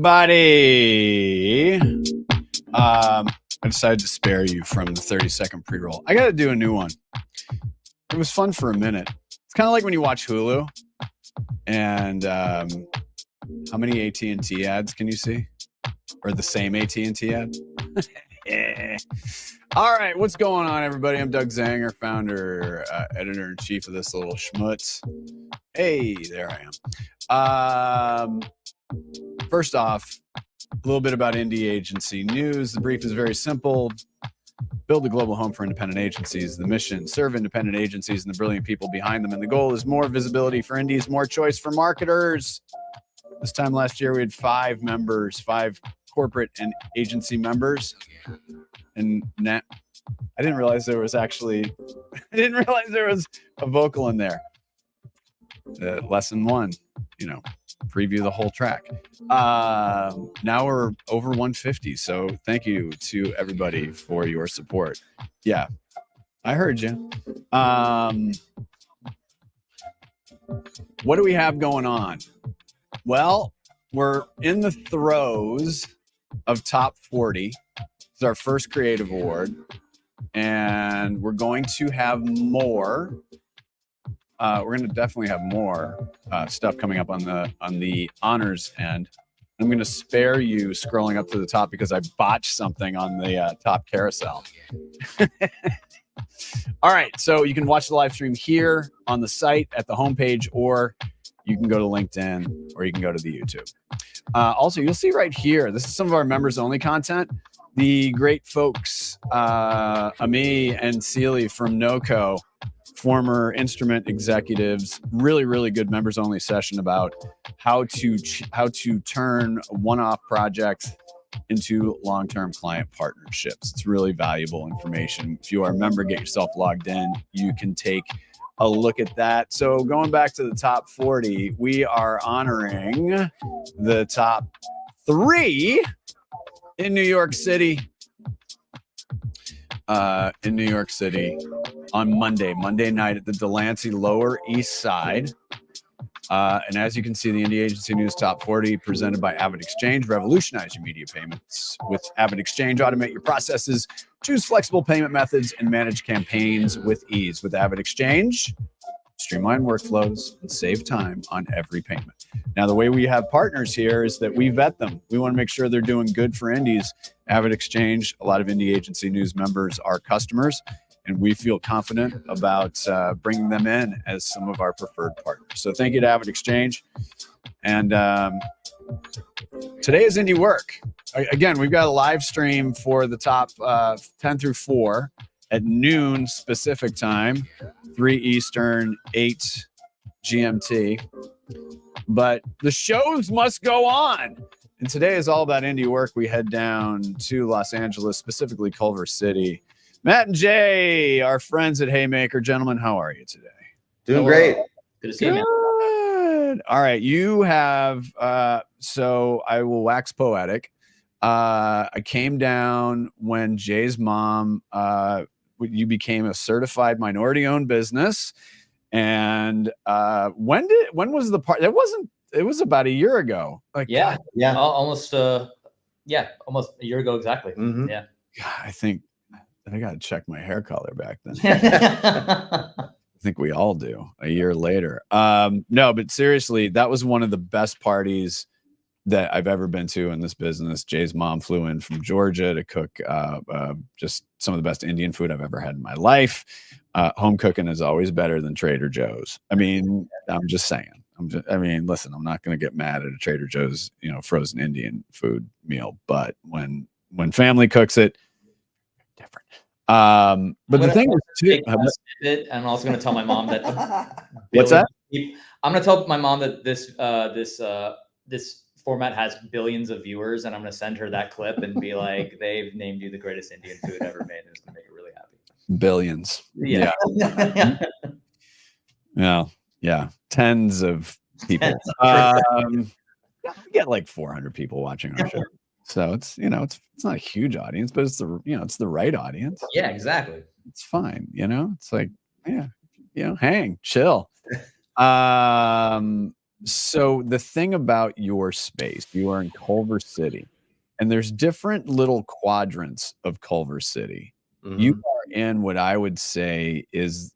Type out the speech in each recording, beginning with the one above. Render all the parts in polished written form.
everybody. I decided to spare you from the 30-second pre-roll. I got to do a new one. It was fun for a minute. It's kind of like when you watch Hulu and how many AT&T ads can you see? Or the same AT&T ad? Yeah. All right, what's going on, everybody? I'm Doug Zanger, founder, editor-in-chief of this little schmutz. Hey, there I am. First off, a little bit about indie agency news. The brief is very simple. Build a global home for independent agencies. The mission, serve independent agencies and the brilliant people behind them. And the goal is more visibility for indies, more choice for marketers. This time last year, we had 5 members, 5 corporate and agency members. And I didn't realize there was actually, a vocal in there. Lesson 1, preview the whole track. Now we're over 150. So thank you to everybody for your support. Yeah, I heard you. What do we have going on? Well, we're in the throes of Top 40. It's our first creative award, and we're going to have more. We're going to definitely have more stuff coming up on the honors end. I'm going to spare you scrolling up to the top because I botched something on the top carousel. All right, so you can watch the live stream here on the site at the homepage, or you can go to LinkedIn, or you can go to the YouTube. Also, you'll see right here, this is some of our members only content. The great folks, Ami and Seely from NoCo, former instrument executives, really, really good members only session about how to turn one-off projects into long-term client partnerships. It's really valuable information. If you are a member, get yourself logged in. You can take a look at that. So going back to the top 40, we are honoring the top 3 in New York City. On Monday night at the Delancey Lower East Side. And as you can see, the Indie Agency News Top 40 presented by Avid Exchange. Revolutionize your media payments with Avid Exchange. Automate your processes, choose flexible payment methods, and manage campaigns with ease. With Avid Exchange, streamline workflows and save time on every payment. Now, the way we have partners here is that we vet them. We want to make sure they're doing good for indies. Avid Exchange, a lot of Indie Agency News members are customers, and we feel confident about bringing them in as some of our preferred partners. So thank you to Avid Exchange. And today is IndieWork. Again, we've got a live stream for the top 10 through 4 at noon Pacific time, 3 Eastern, 8 GMT. But the shows must go on. And today is all about IndieWork. We head down to Los Angeles, specifically Culver City. Matt and Jay, our friends at HAYMAKER. Gentlemen, how are you today? Doing great. Good to see you, man. Good. All right. You have, so I will wax poetic. I came down when Jay's mom, you became a certified minority-owned business. And when was the part? It was about a year ago. Like, yeah, God, yeah, almost a year ago exactly. Mm-hmm. Yeah, God, I think I got to check my hair color back then. I think we all do a year later. No, but seriously, that was one of the best parties that I've ever been to in this business. Jay's mom flew in from Georgia to cook just some of the best Indian food I've ever had in my life. Home cooking is always better than Trader Joe's. I mean, I'm just saying. Listen, I'm not going to get mad at a Trader Joe's, frozen Indian food meal, but when family cooks it, different. But the thing is, too, I'm also going to tell my mom that. What's that? I'm going to tell my mom that this format has billions of viewers, and I'm going to send her that clip and be like, "They've named you the greatest Indian food ever made," and it's going to make her really happy. Billions. Yeah. Yeah. Tens of people. We get like 400 people watching our show. So it's not a huge audience, but it's the right audience. Yeah, exactly. It's fine. It's like, hang, chill. So the thing about your space, you are in Culver City, and there's different little quadrants of Culver City. You Mhm. are in what I would say is,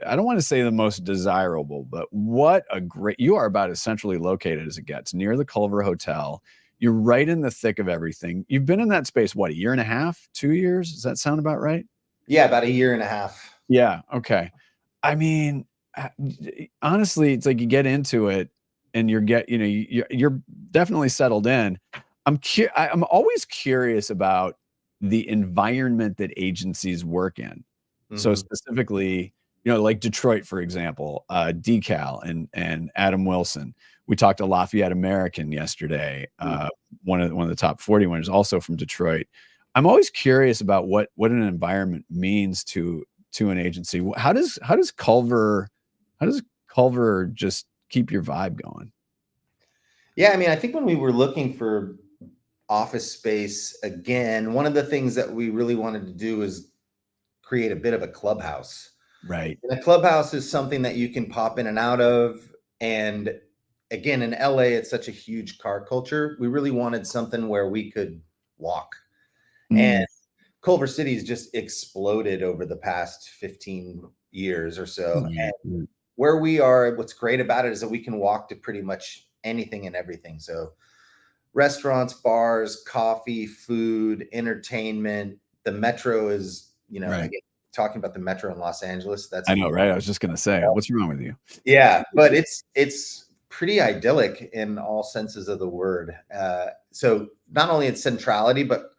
I don't want to say the most desirable, but what a great, you are about as centrally located as it gets, near the Culver Hotel. You're right in the thick of everything. You've been in that space, what, a year and a half, 2 years? Does that sound about right? Yeah, about a year and a half. Yeah. Okay. I mean, honestly, it's like you get into it and you're definitely settled in. I'm always curious about the environment that agencies work in. So Mhm. specifically, like Detroit, for example, Decal and Adam Wilson. We talked to Lafayette American yesterday, one of the top 40 winners, also from Detroit. I'm always curious about what an environment means to an agency. How does Culver just keep your vibe going? Yeah, I mean, I think when we were looking for office space again, one of the things that we really wanted to do is create a bit of a clubhouse. Right. And a clubhouse is something that you can pop in and out of. And again, in LA, it's such a huge car culture. We really wanted something where we could walk. And Culver City's just exploded over the past 15 years or so. And where we are, what's great about it is that we can walk to pretty much anything and everything. So restaurants, bars, coffee, food, entertainment. The metro is, Right. again, talking about the metro in Los Angeles. That's I know, right? I was just gonna say, what's wrong with you? yeah, but it's pretty idyllic in all senses of the word. So not only its centrality, but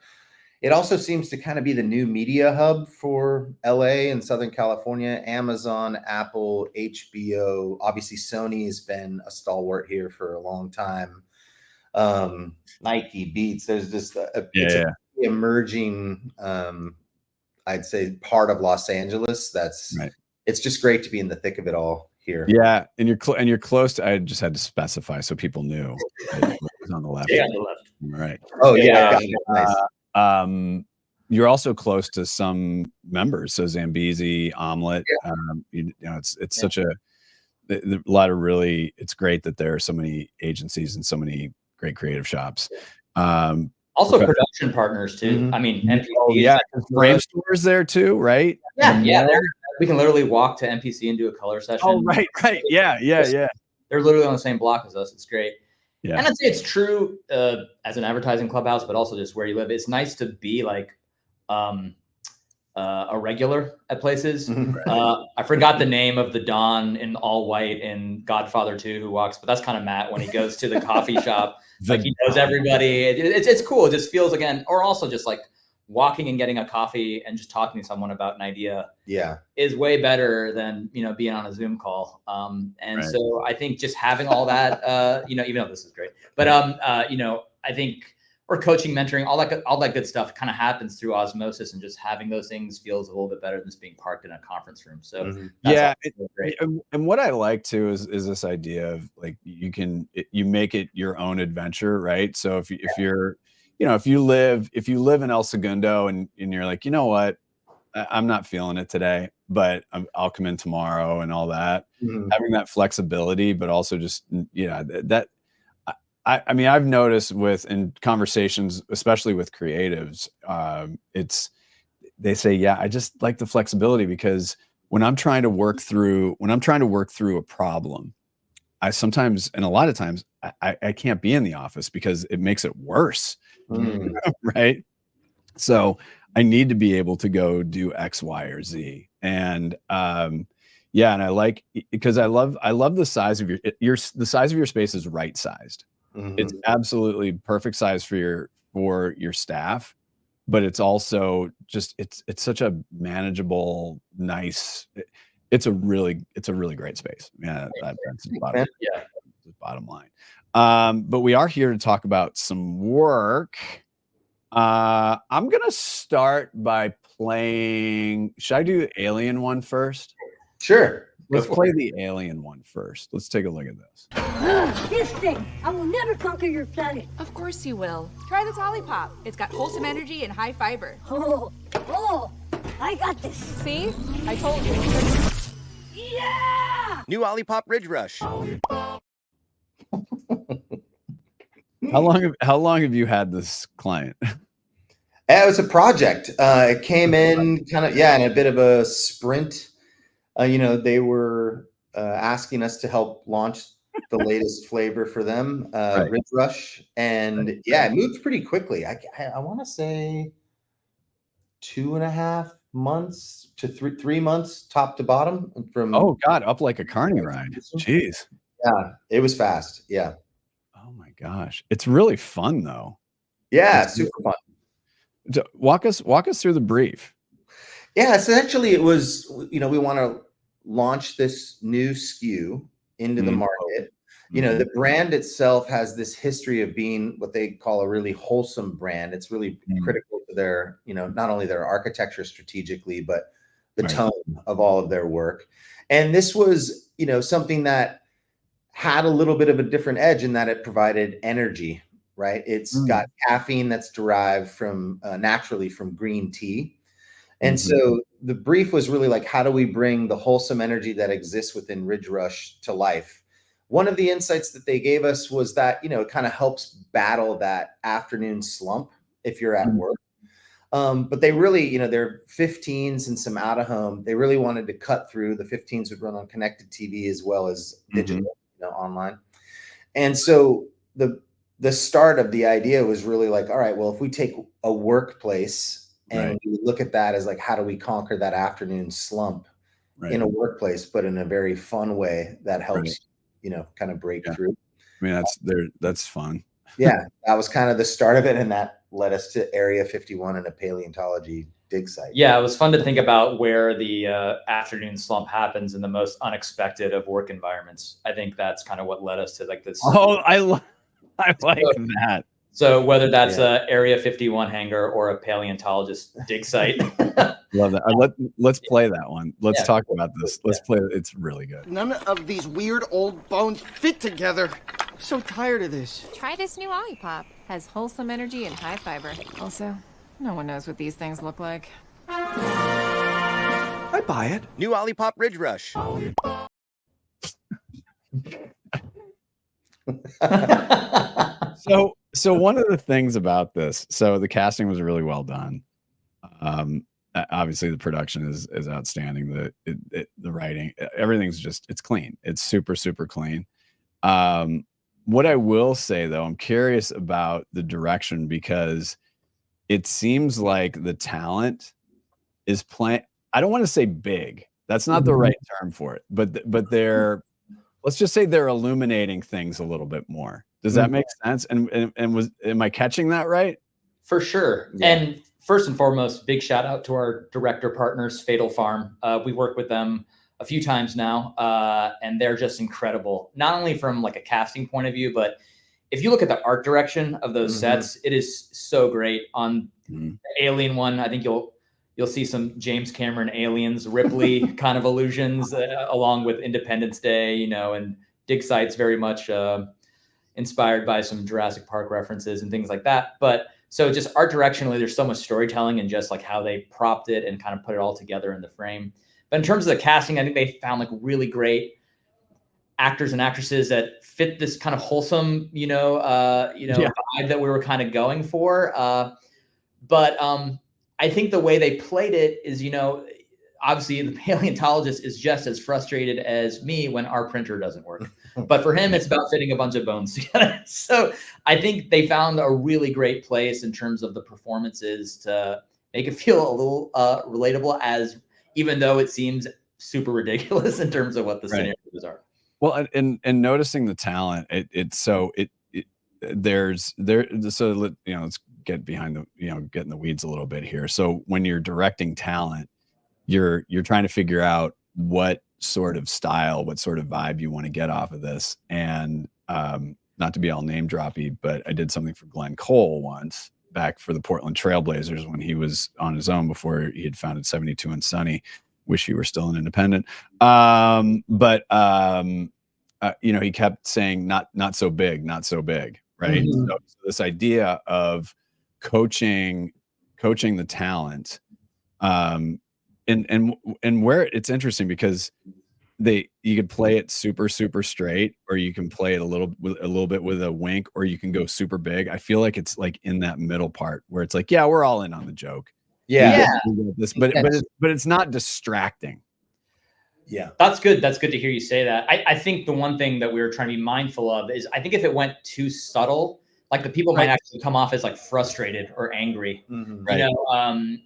it also seems to kind of be the new media hub for LA and Southern California. Amazon, Apple, HBO, obviously Sony has been a stalwart here for a long time. Nike, Beats. There's just it's a emerging, I'd say, part of Los Angeles. Right. It's just great to be in the thick of it all here. Yeah, and you're close to. I just had to specify so people knew it was on the left. Yeah, on the left. Right. Oh yeah. Nice. You're also close to some members, so Zambezi, Omelet. It's such a lot of really. It's great that there are so many agencies and so many great creative shops. Also production partners too. I mean, MPC. Oh yeah, frame stores there too, right? Yeah. We can literally walk to MPC and do a color session. Oh right. Yeah. They're literally on the same block as us. It's great. Yeah. And I'd say it's true as an advertising clubhouse, but also just where you live. It's nice to be like a regular at places. I forgot the name of the Don in all white in Godfather 2 who walks, but that's kind of Matt when he goes to the coffee shop. Like he knows everybody. It's cool. It just feels again, or also just like walking and getting a coffee and just talking to someone about an idea is way better than, being on a Zoom call. So I think just having all that, even though this is great, but, I think, or coaching, mentoring, all that good stuff kind of happens through osmosis, and just having those things feels a little bit better than just being parked in a conference room. So great. And what I like too is this idea of like, you make it your own adventure, right? So if you're, if you live in El Segundo and you're like, you know what, I'm not feeling it today, but I'll come in tomorrow and all that, having that flexibility, but also just, that, I mean, I've noticed in conversations, especially with creatives, they say, I just like the flexibility, because when I'm trying to work through a problem, I sometimes, and a lot of times, I can't be in the office because it makes it worse. Right. So I need to be able to go do X, Y, or Z. And, and I like, because I love the size of the size of your space is right sized. It's absolutely perfect size for your staff, but it's also just, it's such a manageable, nice, it's a really great space. Yeah. That's the bottom line. But we are here to talk about some work. I'm going to start by playing, should I do the alien one first? Sure. Let's play the alien one first. Let's take a look at this. This thing, I will never conquer your planet. Of course you will. Try this Olipop. It's got wholesome energy and high fiber. Oh, I got this. See? I told you. Yeah! New Olipop Ridge Rush. How long have you had this client? It was a project. It came in kind of, in a bit of a sprint. They were asking us to help launch the latest flavor for them, Right. Ridge Rush. And it moved pretty quickly. I want to say 2.5 months to 3 months, top to bottom. From Oh God, up like a carny ride. Jeez. Yeah, it was fast. Yeah. Oh my gosh, it's really fun though. Yeah, It's super fun. Walk us through the brief. Yeah, essentially it was, we want to launch this new SKU into the market. The brand itself has this history of being what they call a really wholesome brand. It's really critical to their, not only their architecture strategically, but the tone of all of their work. And this was, something that had a little bit of a different edge in that it provided energy, right? It's got caffeine that's derived from naturally from green tea. And so the brief was really like, how do we bring the wholesome energy that exists within Ridge Rush to life? One of the insights that they gave us was that, it kind of helps battle that afternoon slump if you're at work. But they really, they're 15s and some out of home. They really wanted to cut through. The 15s would run on connected TV as well as digital, online. And so the start of the idea was really like, all right, well, if we take a workplace and we look at that as like, how do we conquer that afternoon slump in a workplace, but in a very fun way that helps, kind of break through. I mean, that's fun. Yeah, that was kind of the start of it. And that led us to Area 51 and a paleontology dig site. Yeah, it was fun to think about where the afternoon slump happens in the most unexpected of work environments. I think that's kind of what led us to like this. Oh, I like that. So whether that's a Area 51 hangar or a paleontologist dig site. Love that. Let's play that one. Let's talk about this. Let's play it. It's really good. None of these weird old bones fit together. I'm so tired of this. Try this new Olipop. Has wholesome energy and high fiber. Also, no one knows what these things look like. I buy it. New Olipop Ridge Rush. So one of the things about this, so the casting was really well done. Obviously the production is outstanding. The writing, everything's it's clean. It's super, super clean. What I will say though, I'm curious about the direction because it seems like the talent is playing. I don't want to say big. That's not the right term for it, but they're, let's just say they're illuminating things a little bit more. Does that make sense? And am I catching that right? For sure. Yeah. And first and foremost, big shout out to our director partners, Fatal Farm. We work with them a few times now, and they're just incredible. Not only from like a casting point of view, but if you look at the art direction of those sets, it is so great. On the Alien one, I think you'll see some James Cameron Aliens, Ripley kind of allusions, along with Independence Day, and dig sites very much inspired by some Jurassic Park references and things like that. But so just art directionally, there's so much storytelling and just like how they propped it and kind of put it all together in the frame. But in terms of the casting, I think they found like really great actors and actresses that fit this kind of wholesome, vibe that we were kind of going for. But I think the way they played it is, obviously the paleontologist is just as frustrated as me when our printer doesn't work. But for him, it's about fitting a bunch of bones together. So I think they found a really great place in terms of the performances to make it feel a little relatable, as even though it seems super ridiculous in terms of what the scenarios are. Well, and noticing the talent, so let's get behind get in the weeds a little bit here. So when you're directing talent, you're trying to figure out what sort of style, what sort of vibe you want to get off of this. And not to be all name droppy, but I did something for Glenn Cole once back for the Portland Trailblazers when he was on his own before he had founded 72 and Sunny. Wish he were still an independent. He kept saying not so big, right? So this idea of coaching the talent, and where it's interesting because you could play it super straight, or you can play it a little bit with a wink, or you can go super big. I feel like it's like in that middle part where it's like, yeah, we're all in on the joke. Yeah. We get this, but it's not distracting. Yeah. That's good. That's good to hear you say that. I think the one thing that we were trying to be mindful of is I think if it went too subtle, like the people might actually come off as like frustrated or angry, Right. you know,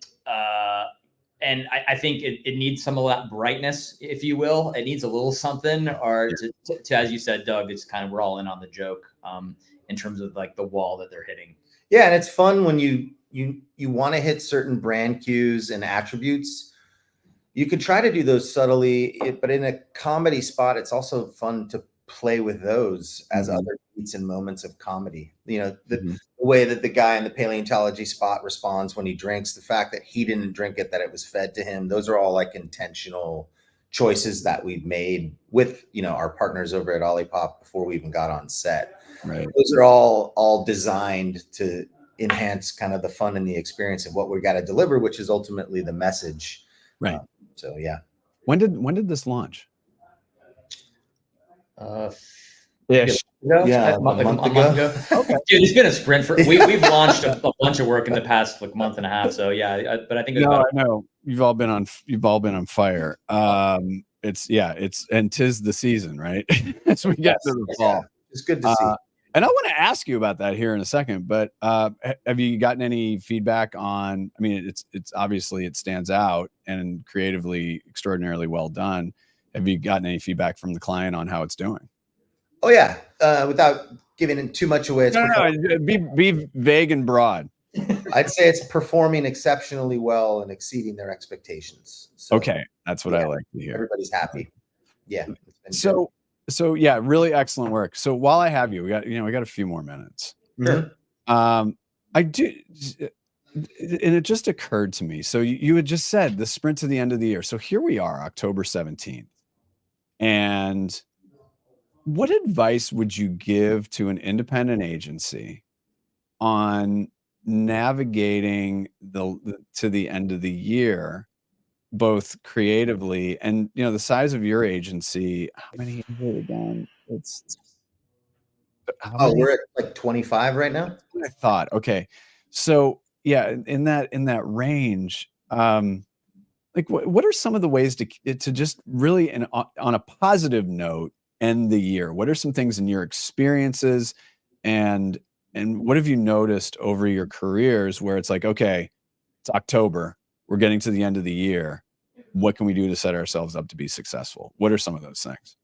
and I think it needs some of that brightness, if you will. It needs a little something, or to as you said, Doug, it's kind of, we're all in on the joke in terms of like the wall that they're hitting. Yeah. And it's fun when you want to hit certain brand cues and attributes. You could try to do those subtly, but in a comedy spot, it's also fun to play with those as other beats and moments of comedy. You know, the way that the guy in the paleontology spot responds when he drinks, the fact that he didn't drink it, that it was fed to him. Those are all like intentional choices that we've made with, you know, our partners over at Olipop before we even got on set. Right. Those are all designed to enhance kind of the fun and the experience of what we got to deliver, which is ultimately the message. Right. So yeah. When did this launch? Yeah, a month ago. Okay. Dude, it's been a sprint for we've launched a bunch of work in the past like month and a half. So yeah, but I think I know you've all been on fire. It's and 'tis the season, right? As we get to the fall. It's good to see. And I want to ask you about that here in a second, but have you gotten any feedback on, I mean, it's obviously it stands out and creatively extraordinarily well done. Have you gotten any feedback from the client on how it's doing? Oh yeah. Without giving it too much away. Be vague and broad. I'd say it's performing exceptionally well and exceeding their expectations. So, okay. That's what I like to hear. Everybody's happy. Yeah. So yeah, really excellent work. So while I have you, we got a few more minutes. Sure. I do, and it just occurred to me. So you had just said the sprint to the end of the year. So here we are, October 17th. And what advice would you give to an independent agency on navigating to the end of the year, both creatively and, you know, the size of your agency? How many is it again? We're at like 25 right now. That's what I thought. Okay. So yeah, in that range, like what are some of the ways to just really on a positive note end the year? What are some things in your experiences and what have you noticed over your careers where it's like, okay, it's October, we're getting to the end of the year. What can we do to set ourselves up to be successful? What are some of those things?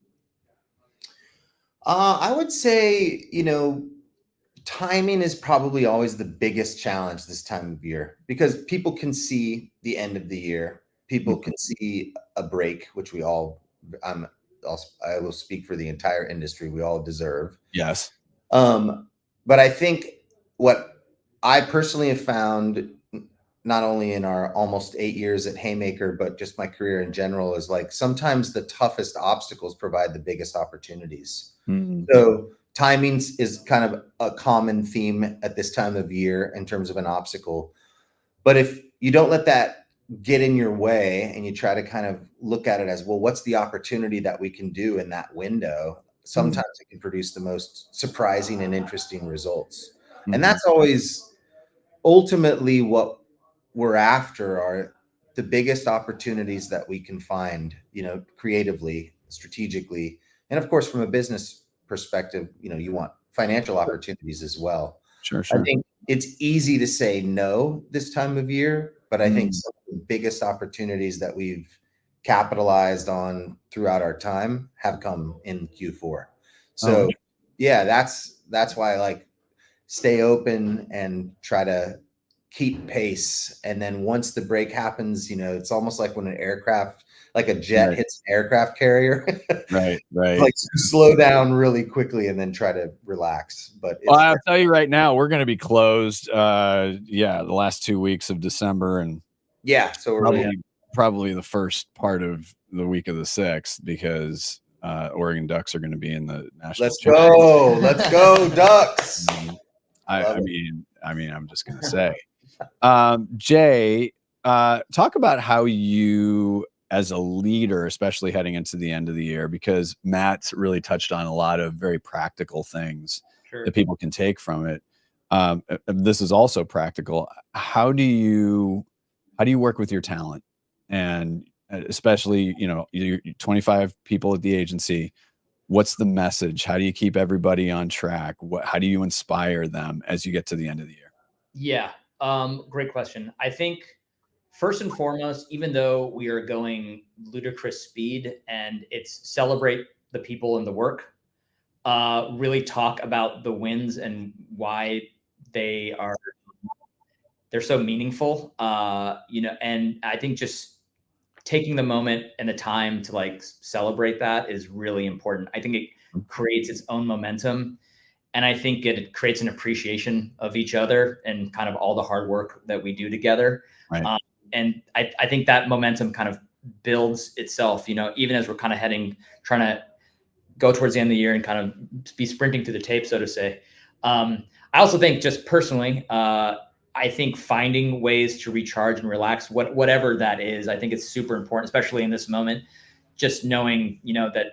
I would say, you know, timing is probably always the biggest challenge this time of year because people can see the end of the year. People can see a break, which we all, I will speak for the entire industry, we all deserve. Yes. But I think what I personally have found, not only in our almost 8 years at HAYMAKER, but just my career in general, is like sometimes the toughest obstacles provide the biggest opportunities. So timings is kind of a common theme at this time of year in terms of an obstacle. But if you don't let that get in your way and you try to kind of look at it as, well, what's the opportunity that we can do in that window? Sometimes it can produce the most surprising and interesting results. And that's always ultimately what we're after, are the biggest opportunities that we can find, you know, creatively, strategically. And of course, from a business perspective, you know, you want financial opportunities as well. Sure. I think it's easy to say no this time of year, but I think some of the biggest opportunities that we've capitalized on throughout our time have come in Q4. So yeah, that's why I like stay open and try to keep pace. And then once the break happens, you know, it's almost like when an aircraft, like a jet hits an aircraft carrier. Right. Like slow down really quickly and then try to relax. But I'll tell you right now, we're going to be closed. The last 2 weeks of December, and so we're probably the first part of the week of the 6th, because Oregon Ducks are going to be in the national. Let's go Ducks. I mean, I'm just going to say, Jay, talk about how you as a leader, especially heading into the end of the year, because Matt's really touched on a lot of very practical things that people can take from it. This is also practical. How do you work with your talent? And especially, you're 25 people at the agency. What's the message? How do you keep everybody on track? How do you inspire them as you get to the end of the year? Yeah. Great question. I think first and foremost, even though we are going ludicrous speed and it's celebrate the people and the work, really talk about the wins and why they're so meaningful. And I think just taking the moment and the time to like celebrate that is really important. I think it creates its own momentum. And I think it creates an appreciation of each other and kind of all the hard work that we do together. Right. And I think that momentum kind of builds itself, even as we're kind of trying to go towards the end of the year and kind of be sprinting through the tape, so to say. I also think just personally, I think finding ways to recharge and relax, whatever that is, I think it's super important, especially in this moment. Just knowing, that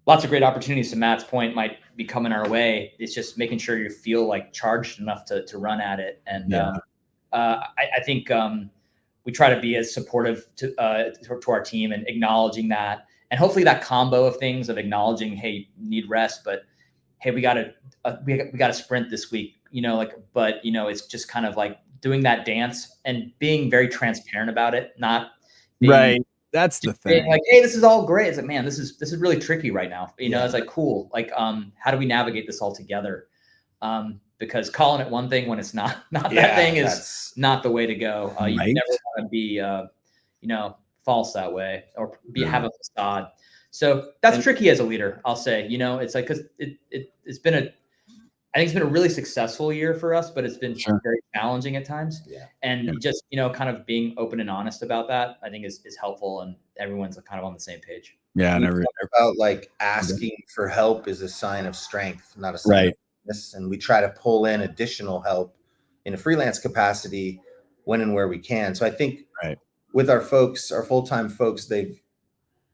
lots of great opportunities, to Matt's point, might be coming our way. It's just making sure you feel like charged enough to run at it. And I think we try to be as supportive to our team and acknowledging that. And hopefully that combo of things of acknowledging, hey, need rest, but hey, we got to sprint this week, but it's just kind of like doing that dance and being very transparent about it, not being, right. That's the thing. Like, hey, this is all great. It's like, man, this is really tricky right now. It's like, cool. Like, how do we navigate this all together? Because calling it one thing when it's not that thing is not the way to go. You never want to be, false that way or have a facade. So that's tricky as a leader, I'll say. It's like, because it's been I think it's been a really successful year for us, but it's been very challenging at times. And just, kind of being open and honest about that, I think is helpful, and everyone's kind of on the same page. Yeah. And about like asking for help is a sign of strength, not a sign of weakness. And we try to pull in additional help in a freelance capacity when and where we can. So I think with our folks, our full-time folks, they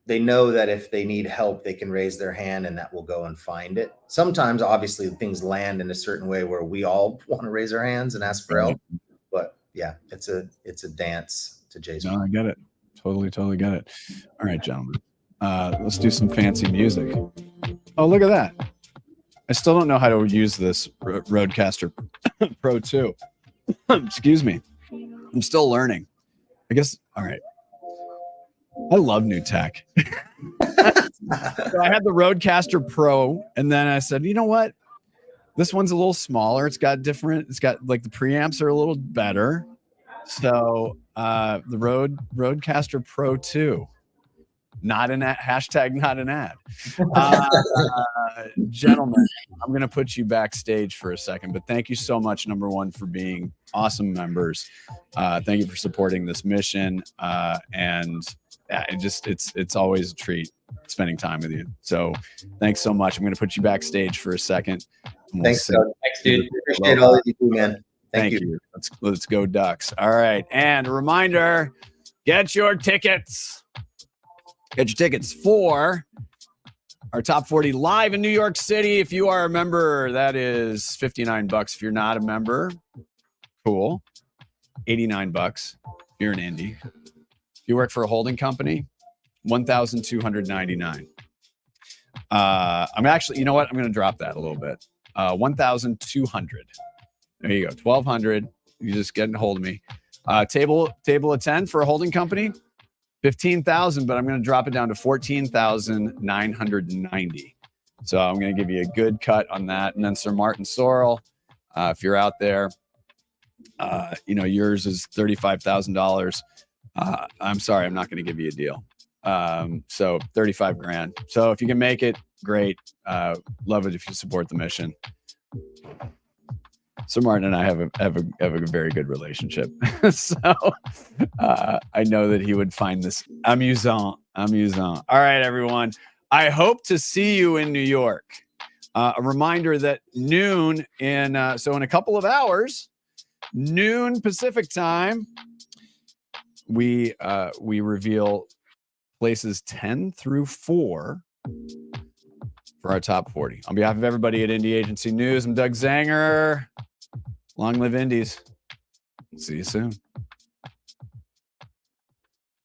know that if they need help, they can raise their hand and that will go and find it. Sometimes, obviously, things land in a certain way where we all want to raise our hands and ask for help. But yeah, it's a dance, to Jason. No, I get it. Totally get it. All right, gentlemen. Let's do some fancy music. Oh, look at that. I still don't know how to use this Rodecaster Pro 2. Excuse me. I'm still learning. I guess. All right. I love new tech. So I had the Rodecaster Pro, and then I said, you know what? This one's a little smaller. It's got like the preamps are a little better. So the Rodecaster Pro 2. Not an ad, hashtag not an ad. Gentlemen, I'm going to put you backstage for a second, but thank you so much, number one, for being awesome members. Thank you for supporting this mission. And it's always a treat spending time with you. So thanks so much. I'm going to put you backstage for a second. Thanks, dude. Appreciate all that you do, man. Thank you. Let's go Ducks. All right. And a reminder, get your tickets. Get your tickets for our Top 40 live in New York City. If you are a member, that is $59. If you're not a member, cool. $89 if you're an indie. If you work for a holding company, $1,299. I'm actually, you know what? I'm going to drop that a little bit. $1,200. There you go. $1,200. You just get a hold of me. Table of 10 for a holding company. $15,000, but I'm going to drop it down to $14,990. So I'm going to give you a good cut on that. And then Sir Martin Sorrell, if you're out there, yours is $35,000. I'm sorry, I'm not going to give you a deal. So 35 grand. So if you can make it, great. Love it if you support the mission. So Martin and I have a very good relationship. So I know that he would find this amusant. All right, everyone. I hope to see you in New York. A reminder that noon in a couple of hours, noon Pacific time, we reveal places 10 through 4 for our top 40. On behalf of everybody at Indie Agency News, I'm Doug Zanger. Long live Indies. See you soon.